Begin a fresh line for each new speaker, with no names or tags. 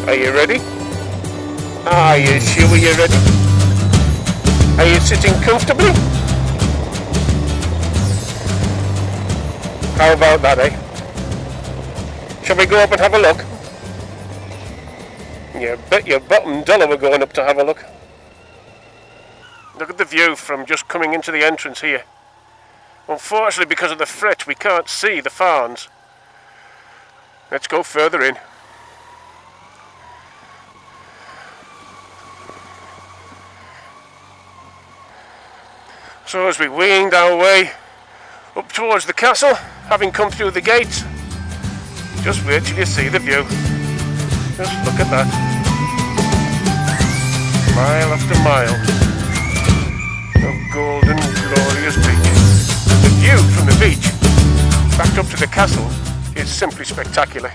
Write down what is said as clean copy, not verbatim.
Are you ready? Are you sure you're ready? Are you sitting comfortably? How about that, eh? Shall we go up and have a look? You bet your bottom dollar we're going up to have a look. Look at the view from just coming into the entrance here. Unfortunately, because of the fret, we can't see the farms. Let's go further in. So as we winged our way up towards the castle, having come through the gates, just wait till you see the view. Just look at that. Mile after mile of golden, glorious beach. The view from the beach back up to the castle is simply spectacular.